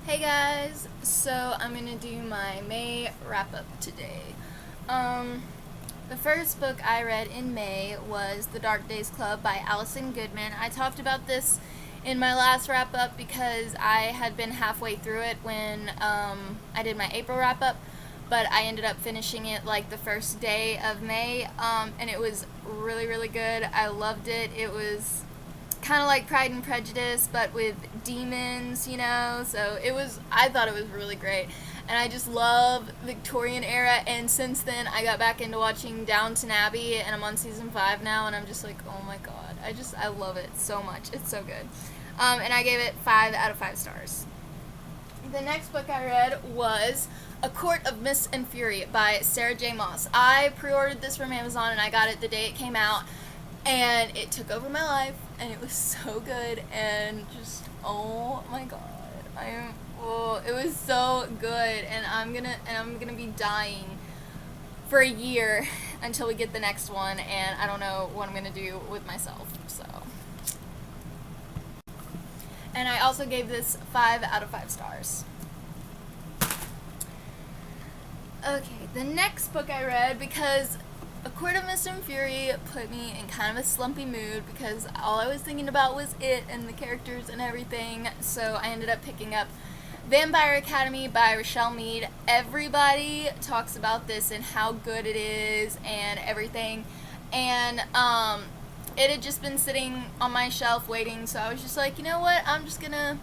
Hey guys, so I'm gonna do my May wrap up today. The first book I read in May was The Dark Days Club by Alison Goodman. I talked about this in my last wrap up because I had been halfway through it when I did my April wrap up, but I ended up finishing it like the first day of May, and it was really, really good. I loved it. It was kind of like Pride and Prejudice, but with demons, so I thought it was really great. And I just love Victorian era, and since then I got back into watching Downton Abbey, and I'm on season 5 now, and I'm just like, oh my god, I love it so much. It's so good. And I gave it 5 out of 5 stars. The next book I read was A Court of Mist and Fury by Sarah J. Maas. I pre-ordered this from Amazon, and I got it the day it came out, and it took over my life, and it was so good, and just, oh my god, it was so good, and I'm gonna be dying for a year until we get the next one, and I don't know what I'm gonna do with myself, so. And I also gave this 5 out of 5 stars. Okay, the next book I read, because A Court of Mist and Fury put me in kind of a slumpy mood because all I was thinking about was it and the characters and everything, so I ended up picking up Vampire Academy by Richelle Mead. Everybody talks about this and how good it is and everything, and it had just been sitting on my shelf waiting, so I was just like, you know what, I'm just gonna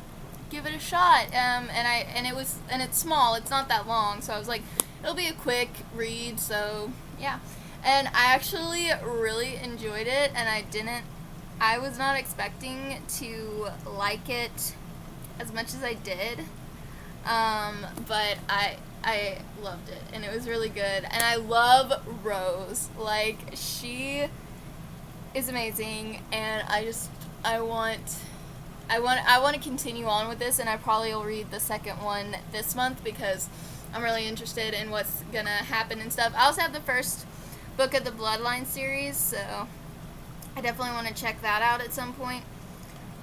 give it a shot, and it's small, it's not that long, so I was like, it'll be a quick read, so yeah. And I actually really enjoyed it, and I was not expecting to like it as much as I did, but I loved it, and it was really good, and I love Rose, like, she is amazing, and I want to continue on with this, and I probably will read the second one this month, because I'm really interested in what's gonna happen and stuff. I also have the first book of the Bloodline series, so I definitely want to check that out at some point.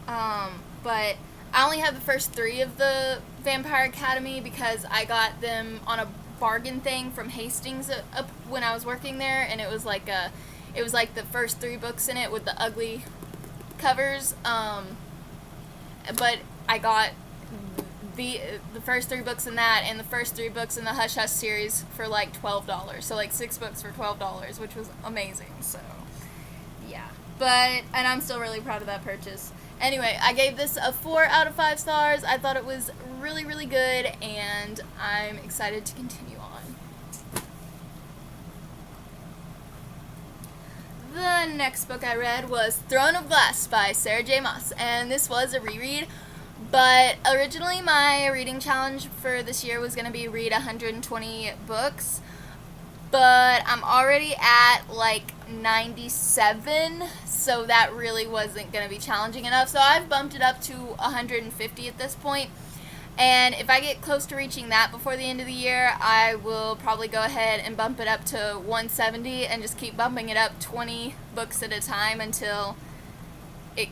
But I only have the first 3 of the Vampire Academy because I got them on a bargain thing from Hastings up when I was working there, and it was like the first 3 books in it with the ugly covers. But I got the first 3 books in that and the first 3 books in the Hush Hush series for like $12, so like 6 books for $12, which was amazing, so yeah, and I'm still really proud of that purchase. Anyway, I gave this a 4 out of 5 stars. I thought it was really, really good, and I'm excited to continue on. The next book I read was Throne of Glass by Sarah J. Maas, and this was a reread. But originally my reading challenge for this year was going to be read 120 books, but I'm already at like 97, so that really wasn't going to be challenging enough. So I've bumped it up to 150 at this point, and if I get close to reaching that before the end of the year, I will probably go ahead and bump it up to 170 and just keep bumping it up 20 books at a time until it,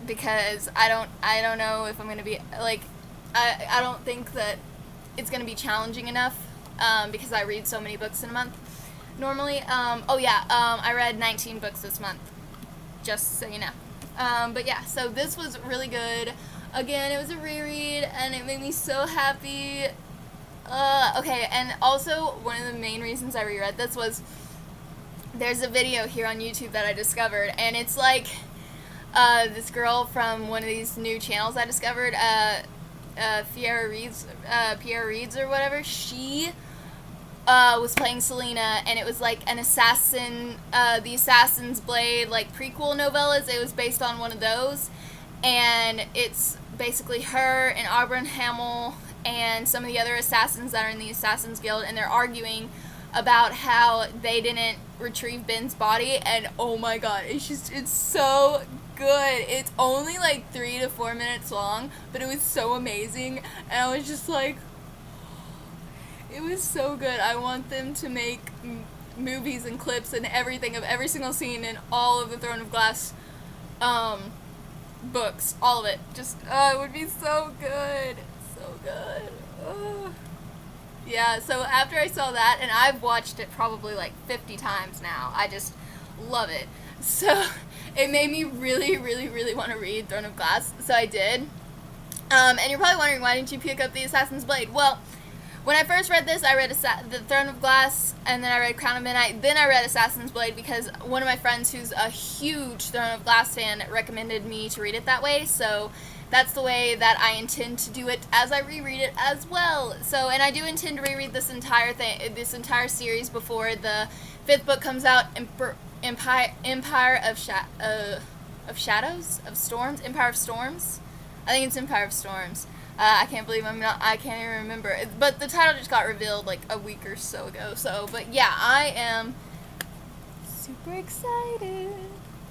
because I don't know if I'm going to be, like, I don't think that it's going to be challenging enough, because I read so many books in a month normally. I read 19 books this month, just so you know. But yeah, so this was really good. Again, it was a reread, and it made me so happy. Okay, and also, one of the main reasons I reread this was, there's a video here on YouTube that I discovered, and it's like, this girl from one of these new channels I discovered, Pierre Reeds or whatever, she was playing Selena, and it was like an assassin, the Assassin's Blade, like, prequel novellas. It was based on one of those, and it's basically her and Auburn Hamel and some of the other assassins that are in the Assassin's Guild, and they're arguing about how they didn't retrieve Ben's body, and oh my god, it's so good. It's only like 3 to 4 minutes long, but it was so amazing, and I was just like, it was so good. I want them to make movies and clips and everything of every single scene in all of the Throne of Glass books, all of it. Just, it would be so good. So good. Ugh. Yeah, so after I saw that, and I've watched it probably like 50 times now, I just love it. So it made me really, really, really want to read Throne of Glass, so I did. And you're probably wondering, why didn't you pick up the Assassin's Blade? Well, when I first read this, I read the Throne of Glass, and then I read Crown of Midnight, then I read Assassin's Blade because one of my friends who's a huge Throne of Glass fan recommended me to read it that way, so that's the way that I intend to do it as I reread it as well. So, and I do intend to reread this entire series before the 5th book comes out, Empire of Storms? I think it's Empire of Storms. I can't believe I can't even remember. But the title just got revealed like a week or so ago. So, but yeah, I am super excited.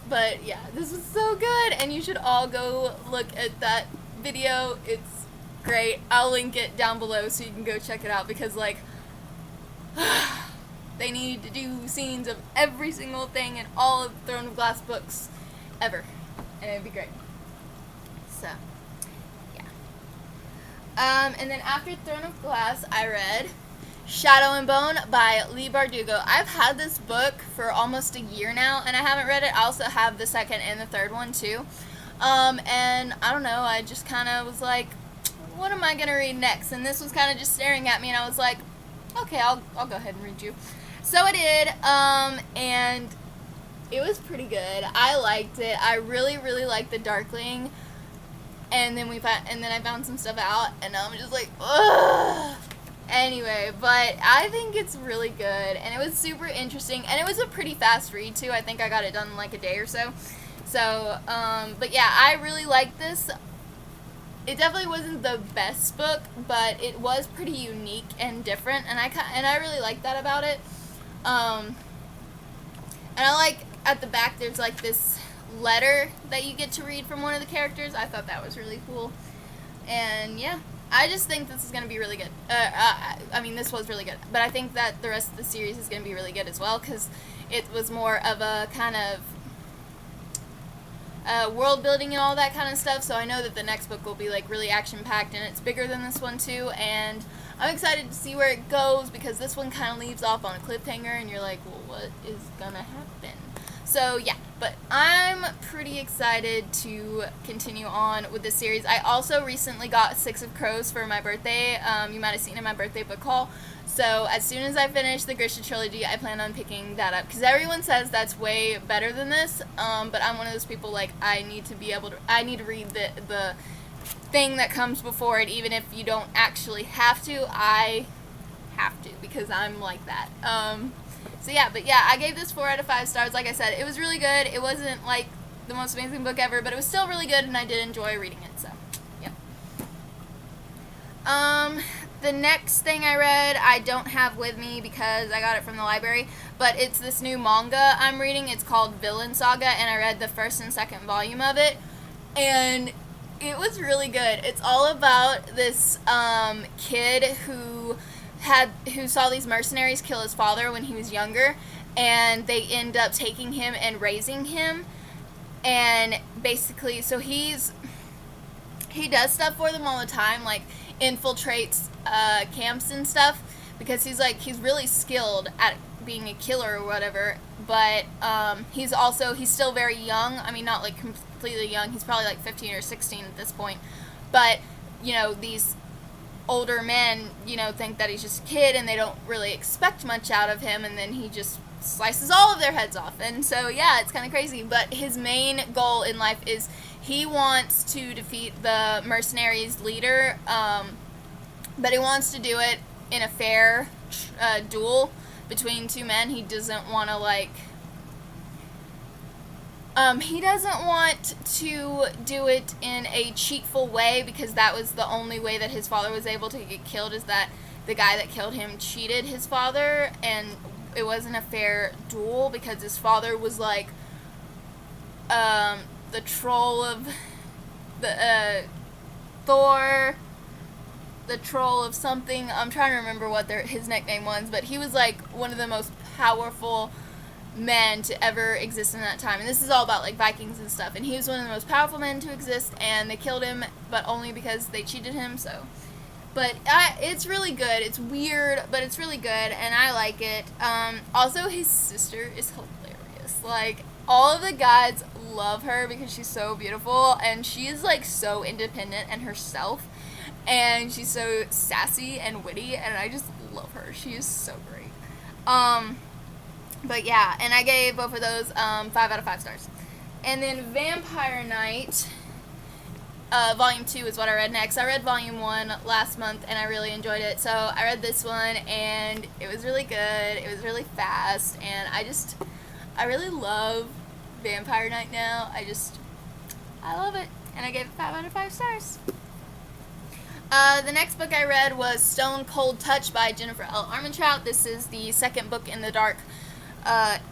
But yeah, this was so good, and you should all go look at that video. It's great. I'll link it down below so you can go check it out, because like, they need to do scenes of every single thing in all of the Throne of Glass books ever, and it'd be great. So, and then after Throne of Glass, I read Shadow and Bone by Leigh Bardugo. I've had this book for almost a year now, and I haven't read it. I also have the second and the third one, too. And I don't know, I just kind of was like, what am I going to read next? And this was kind of just staring at me, and I was like, okay, I'll go ahead and read you. So I did, and it was pretty good. I liked it. I really, really liked the Darkling. And then I found some stuff out, and I'm just like, ugh. Anyway, but I think it's really good, and it was super interesting, and it was a pretty fast read too. I think I got it done in like a day or so. So, but yeah, I really liked this. It definitely wasn't the best book, but it was pretty unique and different, and I really liked that about it. And I like at the back there's like this letter that you get to read from one of the characters. I thought that was really cool. And yeah, I just think this is going to be really good. I mean, this was really good, but I think that the rest of the series is going to be really good as well, because it was more of a kind of world building and all that kind of stuff. So I know that the next book will be like really action packed, and it's bigger than this one too, and I'm excited to see where it goes, because this one kind of leaves off on a cliffhanger and you're like, well, what is gonna happen? So yeah, but I'm pretty excited to continue on with this series. I also recently got Six of Crows for my birthday. You might have seen it in my birthday book haul. So as soon as I finish the Grisha trilogy, I plan on picking that up, because everyone says that's way better than this. But I'm one of those people, like, I need to read the thing that comes before it, even if you don't actually have to. I have to, because I'm like that. So yeah, but yeah, I gave this 4 out of 5 stars. Like I said, it was really good. It wasn't like the most amazing book ever, but it was still really good, and I did enjoy reading it. So, yeah. The next thing I read, I don't have with me because I got it from the library, but it's this new manga I'm reading. It's called Villain Saga, and I read the first and second volume of it, and it was really good. It's all about this kid who saw these mercenaries kill his father when he was younger, and they end up taking him and raising him, and basically, so he does stuff for them all the time, like infiltrates camps and stuff, because he's really skilled at being a killer or whatever, but he's still very young. I mean, not like completely young, he's probably like 15 or 16 at this point, but you know, these older men, you know, think that he's just a kid, and they don't really expect much out of him, and then he just slices all of their heads off. And so yeah, it's kind of crazy, but his main goal in life is he wants to defeat the mercenaries leader, but he wants to do it in a fair duel between two men. He doesn't want to he doesn't want to do it in a cheatful way, because that was the only way that his father was able to get killed, is that the guy that killed him cheated his father, and it wasn't a fair duel because his father was like the troll of the Thor, the troll of something. I'm trying to remember what his nickname was, but he was like one of the most powerful men to ever exist in that time. And this is all about like Vikings and stuff. And he was one of the most powerful men to exist, and they killed him, but only because they cheated him. So, but it's really good. It's weird, but it's really good, and I like it. Also, his sister is hilarious. Like, all of the guys love her because she's so beautiful, and she is like so independent and herself, and she's so sassy and witty, and I just love her. She is so great. But yeah, and I gave both of those 5 out of 5 stars. And then Vampire Knight, Volume 2 is what I read next. I read Volume 1 last month, and I really enjoyed it. So I read this one, and it was really good. It was really fast, and I really love Vampire Knight now. I love it, and I gave it 5 out of 5 stars. The next book I read was Stone Cold Touch by Jennifer L. Armentrout. This is the second book in the Dark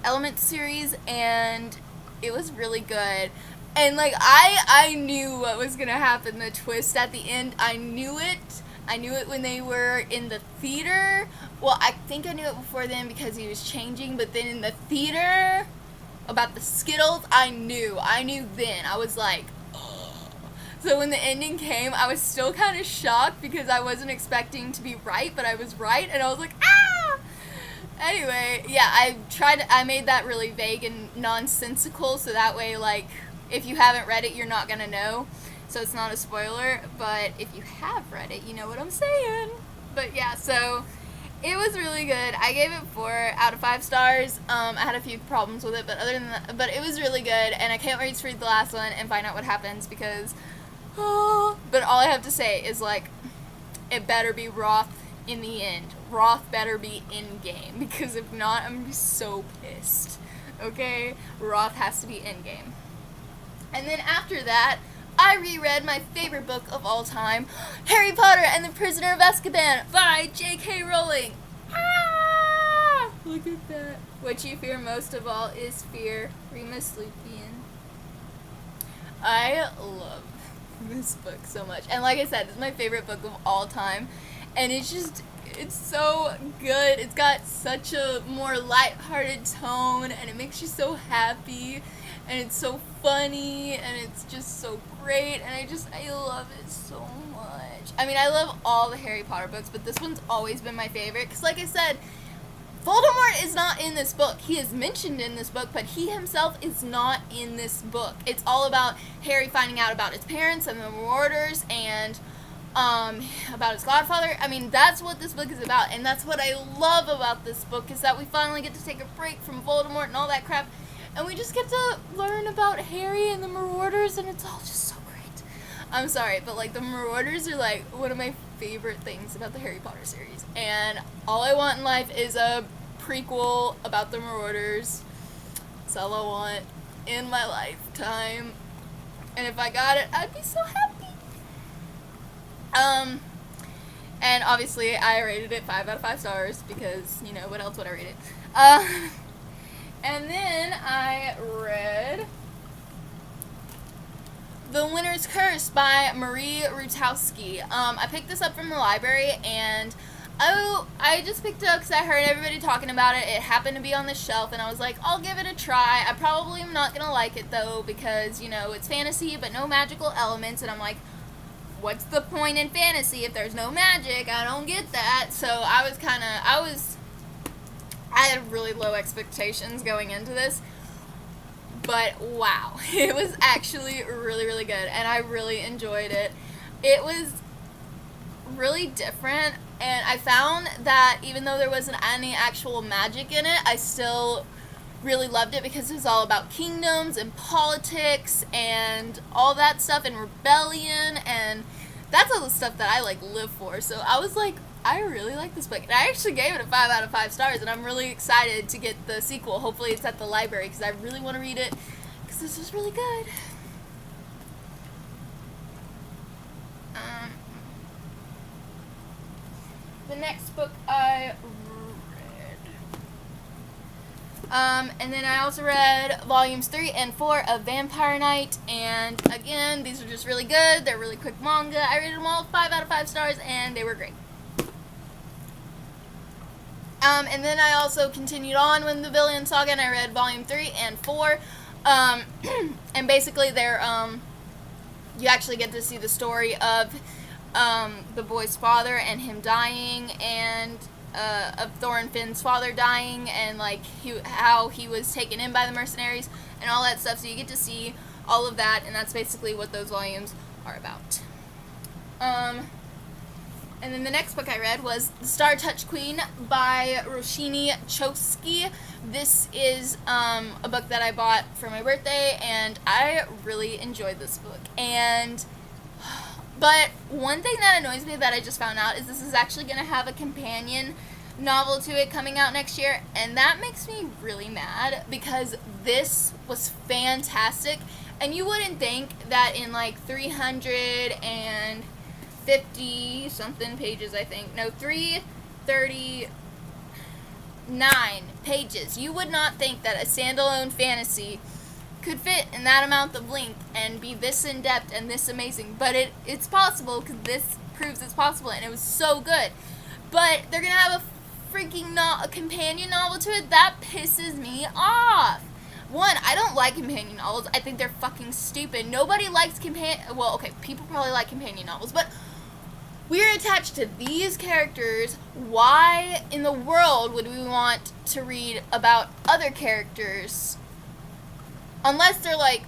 Elements series, and it was really good. And like I knew what was gonna happen, the twist at the end. I knew it when they were in the theater. Well, I think I knew it before then because he was changing, but then in the theater about the Skittles, I knew then. I was like, ugh. So when the ending came, I was still kind of shocked because I wasn't expecting to be right, but I was right, and I was like, ah! Anyway, yeah, I made that really vague and nonsensical, so that way, like, if you haven't read it, you're not gonna know, so it's not a spoiler, but if you have read it, you know what I'm saying. But yeah, so it was really good. I gave it 4 out of 5 stars. I had a few problems with it, but other than that, but it was really good, and I can't wait to read the last one and find out what happens because, but all I have to say is, like, it better be Roth in the end. Roth better be in game, because if not, I'm gonna be so pissed. Okay? Roth has to be in game. And then after that, I reread my favorite book of all time, Harry Potter and the Prisoner of Azkaban by J.K. Rowling. Ah! Look at that. What you fear most of all is fear. Remus Lupin. I love this book so much. And like I said, it's my favorite book of all time. And it's so good. It's got such a more lighthearted tone, and it makes you so happy, and it's so funny, and it's just so great, and I love it so much. I mean, I love all the Harry Potter books, but this one's always been my favorite, because like I said, Voldemort is not in this book. He is mentioned in this book, but he himself is not in this book. It's all about Harry finding out about his parents and the Marauders, and about his godfather. I mean, that's what this book is about, and that's what I love about this book, is that we finally get to take a break from Voldemort and all that crap, and we just get to learn about Harry and the Marauders, and it's all just so great. I'm sorry, but like, the Marauders are like one of my favorite things about the Harry Potter series, and all I want in life is a prequel about the Marauders. That's all I want in my lifetime, and if I got it, I'd be so happy. And obviously I rated it 5 out of 5 stars because, you know, what else would I rate it? And then I read The Winter's Curse by Marie Rutowski. I picked this up from the library, and I just picked it up because I heard everybody talking about it. It happened to be on the shelf, and I was like, I'll give it a try. I probably am not going to like it, though, because, you know, it's fantasy, but no magical elements, and I'm like, what's the point in fantasy if there's no magic? I don't get that. So I had really low expectations going into this, but wow, it was actually really, really good, and I really enjoyed it. It was really different, and I found that even though there wasn't any actual magic in it, I still really loved it because it was all about kingdoms and politics and all that stuff and rebellion, and that's all the stuff that I like live for. So I was like, I really like this book, and I actually gave it a 5 out of 5 stars, and I'm really excited to get the sequel. Hopefully it's at the library because I really want to read it because this is really good. The next book I and then I also read volumes 3 and 4 of Vampire Knight, and again, these are just really good. They're really quick manga. I rated them all 5 out of 5 stars, and they were great. And then I also continued on with the Vinland Saga, and I read volume 3 and 4. And basically they're, you actually get to see the story of the boy's father and him dying, and of Thorfinn's father dying, and like how he was taken in by the mercenaries and all that stuff. So you get to see all of that, and that's basically what those volumes are about. And then the next book I read was The Star Touch Queen by Roshini Chokshi. This is a book that I bought for my birthday, and I really enjoyed this book. But one thing that annoys me that I just found out is this is actually going to have a companion novel to it coming out next year, and that makes me really mad because this was fantastic, and you wouldn't think that in like 350 something pages, I think, no, 339 pages, you would not think that a standalone fantasy could fit in that amount of length and be this in-depth and this amazing, but it's possible, because this proves it's possible, and it was so good. But they're gonna have a freaking a companion novel to it. That pisses me off. One, I don't like companion novels. I think they're fucking stupid. Nobody likes well, okay, people probably like companion novels, but we're attached to these characters. Why in the world would we want to read about other characters? Unless they're like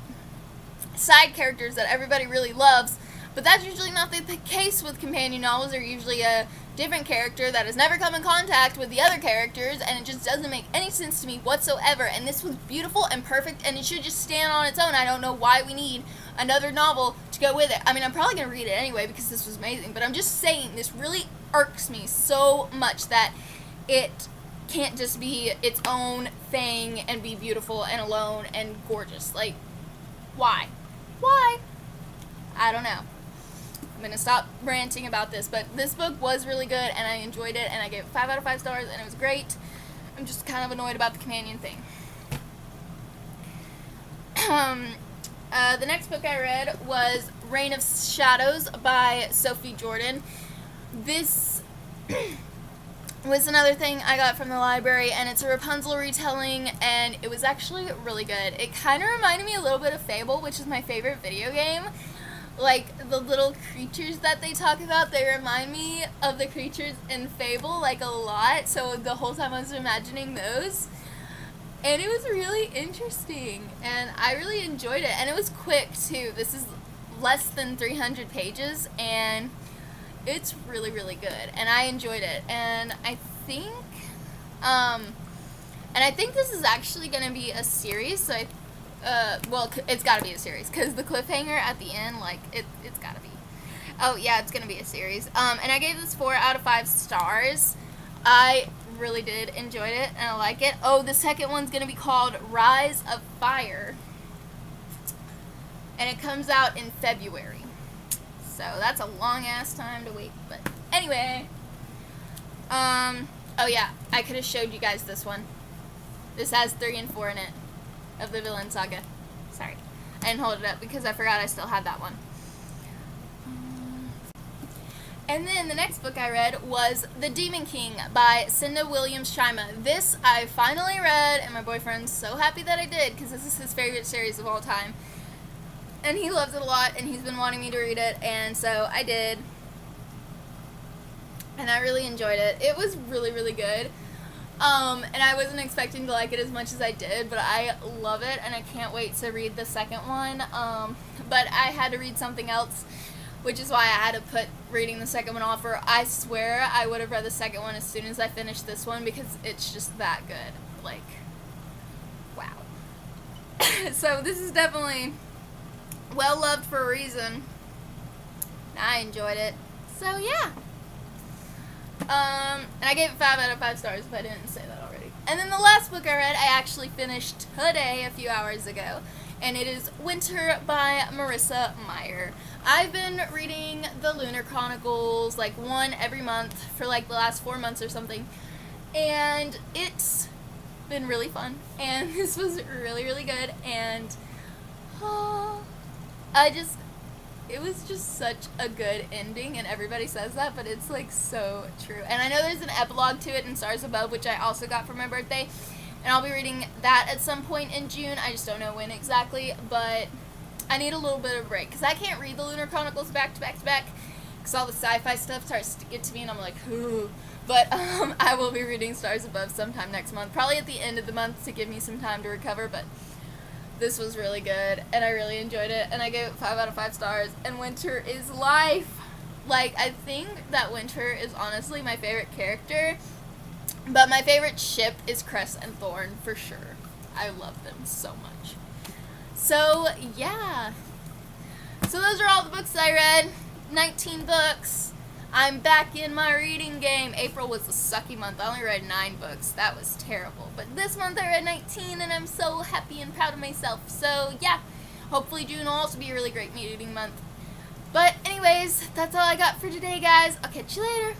side characters that everybody really loves, but that's usually not the case with companion novels. They're usually a different character that has never come in contact with the other characters, and it just doesn't make any sense to me whatsoever. And this was beautiful and perfect, and it should just stand on its own. I don't know why we need another novel to go with it. I mean, I'm probably going to read it anyway because this was amazing, but I'm just saying this really irks me so much that it can't just be its own thing and be beautiful and alone and gorgeous. Like, why? Why? I don't know. I'm going to stop ranting about this, but this book was really good, and I enjoyed it, and I gave it 5 out of 5 stars, and it was great. I'm just kind of annoyed about the companion thing. The next book I read was Reign of Shadows by Sophie Jordan. This was another thing I got from the library, and it's a Rapunzel retelling, and it was actually really good. It kind of reminded me a little bit of Fable, which is my favorite video game. Like, the little creatures that they talk about, they remind me of the creatures in Fable, like, a lot, so the whole time I was imagining those. And it was really interesting, and I really enjoyed it, and it was quick, too. This is less than 300 pages, and it's really, really good, and I enjoyed it. And I think this is actually going to be a series, so well, it's got to be a series, because the cliffhanger at the end, like, it's got to be. Oh, yeah, it's going to be a series. And I gave this 4 out of 5 stars. I really did enjoy it, and I like it. Oh, the second one's going to be called Rise of Fire, and it comes out in February. So that's a long-ass time to wait, but anyway. Oh, yeah, I could have showed you guys this one. This has 3 and 4 in it. Of the Vinland Saga. Sorry. I didn't hold it up because I forgot I still had that one. And then the next book I read was The Demon King by Cinda Williams Chima. This I finally read, and my boyfriend's so happy that I did because this is his favorite series of all time. And he loves it a lot, and he's been wanting me to read it, and so I did. And I really enjoyed it. It was really, really good. And I wasn't expecting to like it as much as I did, but I love it, and I can't wait to read the second one. But I had to read something else, which is why I had to put reading the second one off, or I swear I would have read the second one as soon as I finished this one, because it's just that good. Like, wow. So this is definitely well loved for a reason. I enjoyed it. So yeah. And I gave it 5 out of 5 stars if I didn't say that already. And then the last book I read, I actually finished today, a few hours ago, and it is Winter by Marissa Meyer. I've been reading the Lunar Chronicles, like, one every month for, like, the last 4 months or something, and it's been really fun, and this was really, really good, and it was just such a good ending, and everybody says that, but it's like so true. And I know there's an epilogue to it in Stars Above, which I also got for my birthday, and I'll be reading that at some point in June. I just don't know when exactly, but I need a little bit of a break because I can't read the Lunar Chronicles back to back to back because all the sci-fi stuff starts to get to me, and I'm like, ooh. But I will be reading Stars Above sometime next month, probably at the end of the month to give me some time to recover, but this was really good, and I really enjoyed it, and I gave it 5 out of 5 stars, and Winter is life. Like, I think that Winter is honestly my favorite character, but my favorite ship is Cress and Thorn, for sure. I love them so much. So, yeah. So those are all the books I read. 19 books. I'm back in my reading game. April was a sucky month. I only read 9 books. That was terrible. But this month I read 19, and I'm so happy and proud of myself. So, yeah. Hopefully June will also be a really great reading month. But anyways, that's all I got for today, guys. I'll catch you later.